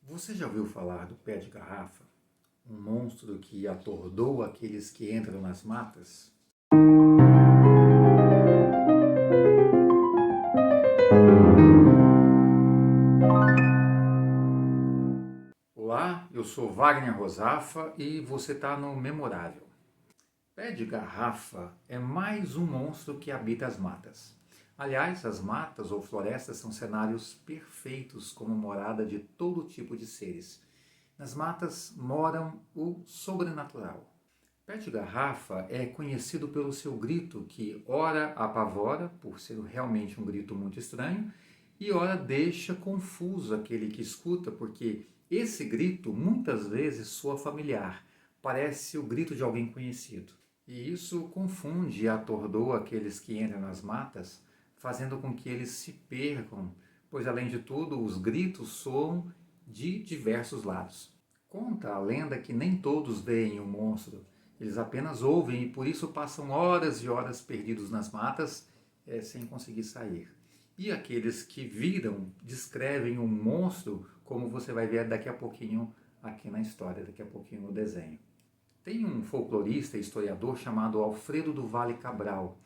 Você já ouviu falar do pé de garrafa? Um monstro que atordou aqueles que entram nas matas? Olá, eu sou Wagner Rosafa e você está no Memorável. Pé de garrafa é mais um monstro que habita as matas. Aliás, as matas ou florestas são cenários perfeitos como morada de todo tipo de seres. Nas matas moram o sobrenatural. Pé de garrafa é conhecido pelo seu grito que ora apavora, por ser realmente um grito muito estranho, e ora deixa confuso aquele que escuta, porque esse grito muitas vezes soa familiar, parece o grito de alguém conhecido. E isso confunde e atordoa aqueles que entram nas matas, fazendo com que eles se percam, pois além de tudo os gritos soam de diversos lados. Conta a lenda que nem todos veem o monstro, eles apenas ouvem e por isso passam horas e horas perdidos nas matas sem conseguir sair. E aqueles que viram descrevem o monstro como você vai ver daqui a pouquinho aqui na história, daqui a pouquinho no desenho. Tem um folclorista e historiador chamado Alfredo do Vale Cabral,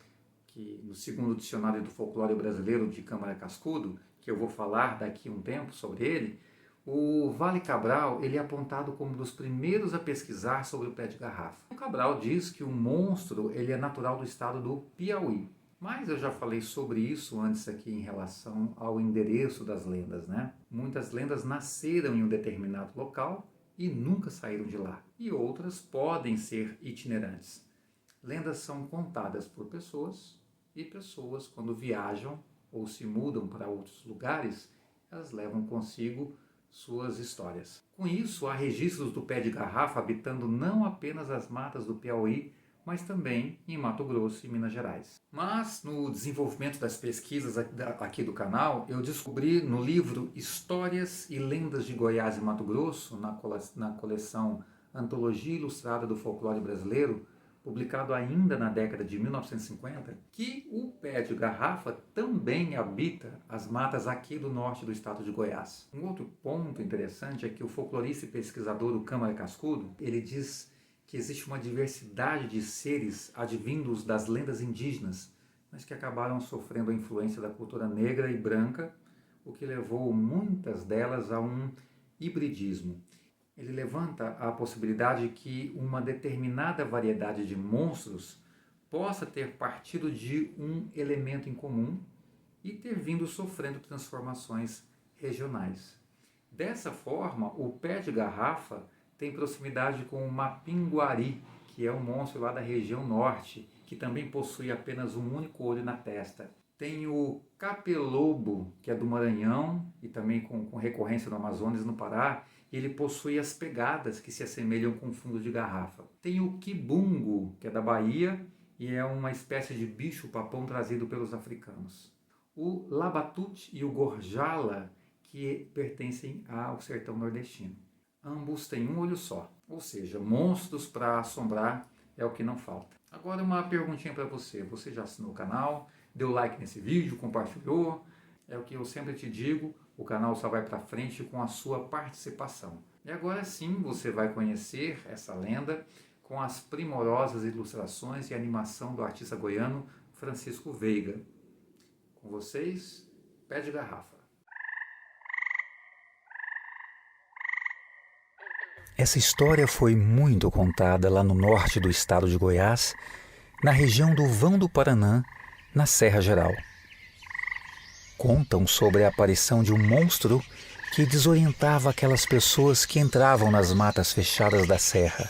que no segundo dicionário do folclore brasileiro de Câmara Cascudo, que eu vou falar daqui a um tempo sobre ele, o Vale Cabral ele é apontado como um dos primeiros a pesquisar sobre o pé de garrafa. O Cabral diz que o monstro ele é natural do estado do Piauí. Mas eu já falei sobre isso antes aqui em relação ao endereço das lendas, né? Muitas lendas nasceram em um determinado local e nunca saíram de lá. E outras podem ser itinerantes. Lendas são contadas por pessoas e pessoas, quando viajam ou se mudam para outros lugares, elas levam consigo suas histórias. Com isso, há registros do pé de garrafa habitando não apenas as matas do Piauí, mas também em Mato Grosso e Minas Gerais. Mas, no desenvolvimento das pesquisas aqui do canal, eu descobri no livro Histórias e Lendas de Goiás e Mato Grosso, na coleção Antologia Ilustrada do Folclore Brasileiro, publicado ainda na década de 1950, que o pé de garrafa também habita as matas aqui do norte do estado de Goiás. Um outro ponto interessante é que o folclorista e pesquisador do Câmara Cascudo, ele diz que existe uma diversidade de seres advindos das lendas indígenas, mas que acabaram sofrendo a influência da cultura negra e branca, o que levou muitas delas a um hibridismo. Ele levanta a possibilidade que uma determinada variedade de monstros possa ter partido de um elemento em comum e ter vindo sofrendo transformações regionais. Dessa forma, o pé de garrafa tem proximidade com o mapinguari, que é um monstro lá da região norte, que também possui apenas um único olho na testa. Tem o capelobo, que é do Maranhão e também com recorrência no Amazonas e no Pará. Ele possui as pegadas que se assemelham com fundo de garrafa. Tem o quibungo, que é da Bahia e é uma espécie de bicho-papão trazido pelos africanos. O labatute e o gorjala, que pertencem ao sertão nordestino. Ambos têm um olho só, ou seja, monstros para assombrar é o que não falta. Agora uma perguntinha para você. Você já assinou o canal? Deu like nesse vídeo? Compartilhou? É o que eu sempre te digo, o canal só vai para frente com a sua participação. E agora sim você vai conhecer essa lenda com as primorosas ilustrações e animação do artista goiano Francisco Veiga. Com vocês, Pé de Garrafa. Essa história foi muito contada lá no norte do estado de Goiás, na região do Vão do Paranã, na Serra Geral. Contam sobre a aparição de um monstro que desorientava aquelas pessoas que entravam nas matas fechadas da serra.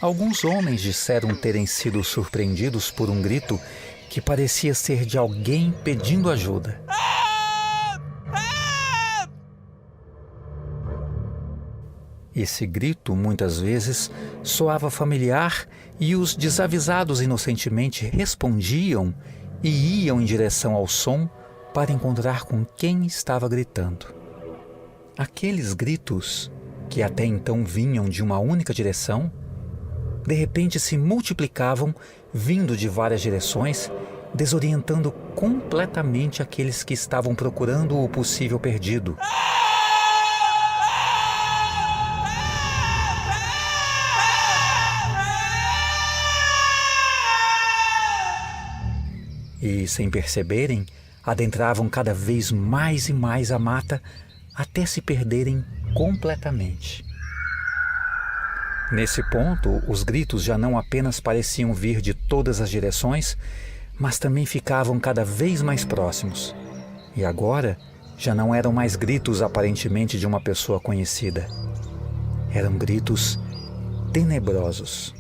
Alguns homens disseram terem sido surpreendidos por um grito que parecia ser de alguém pedindo ajuda. Esse grito, muitas vezes, soava familiar e os desavisados inocentemente respondiam e iam em direção ao som para encontrar com quem estava gritando. Aqueles gritos, que até então vinham de uma única direção, de repente se multiplicavam, vindo de várias direções, desorientando completamente aqueles que estavam procurando o possível perdido. e, sem perceberem, adentravam cada vez mais e mais a mata até se perderem completamente. Nesse ponto, os gritos já não apenas pareciam vir de todas as direções, mas também ficavam cada vez mais próximos. E agora, já não eram mais gritos aparentemente de uma pessoa conhecida. Eram gritos tenebrosos.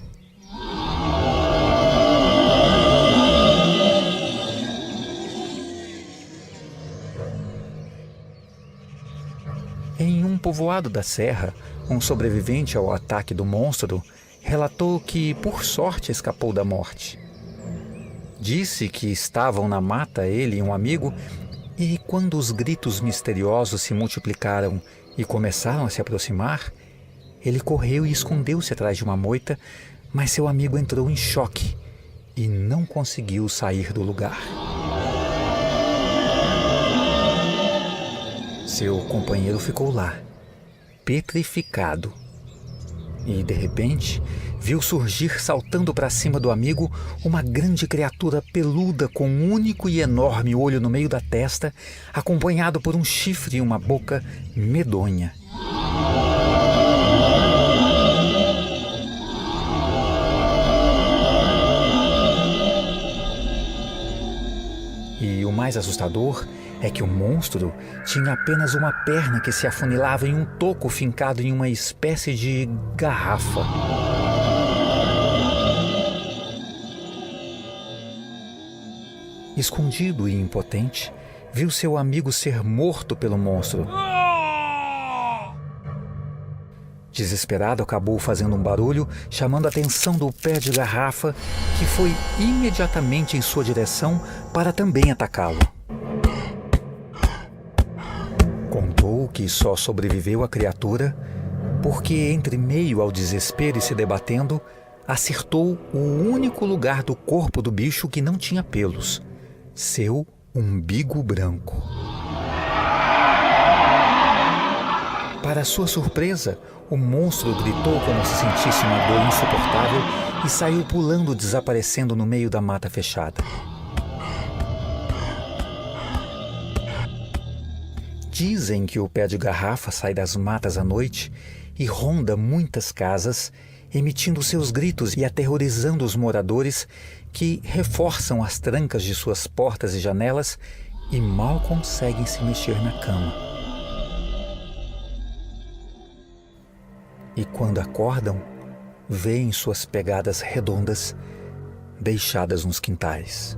Em um povoado da serra, um sobrevivente ao ataque do monstro relatou que, por sorte, escapou da morte. Disse que estavam na mata ele e um amigo, e quando os gritos misteriosos se multiplicaram e começaram a se aproximar, ele correu e escondeu-se atrás de uma moita, mas seu amigo entrou em choque e não conseguiu sair do lugar. Seu companheiro ficou lá, petrificado. E, de repente, viu surgir saltando para cima do amigo uma grande criatura peluda com um único e enorme olho no meio da testa, acompanhado por um chifre e uma boca medonha. E o mais assustador é que o monstro tinha apenas uma perna que se afunilava em um toco fincado em uma espécie de garrafa. Escondido e impotente, viu seu amigo ser morto pelo monstro. Desesperado, acabou fazendo um barulho, chamando a atenção do pé de garrafa, que foi imediatamente em sua direção para também atacá-lo. Contou que só sobreviveu a criatura porque, entre meio ao desespero e se debatendo, acertou o único lugar do corpo do bicho que não tinha pelos, seu umbigo branco. Para sua surpresa, o monstro gritou como se sentisse uma dor insuportável e saiu pulando, desaparecendo no meio da mata fechada. Dizem que o pé de garrafa sai das matas à noite e ronda muitas casas, emitindo seus gritos e aterrorizando os moradores, que reforçam as trancas de suas portas e janelas e mal conseguem se mexer na cama. E quando acordam, veem suas pegadas redondas deixadas nos quintais.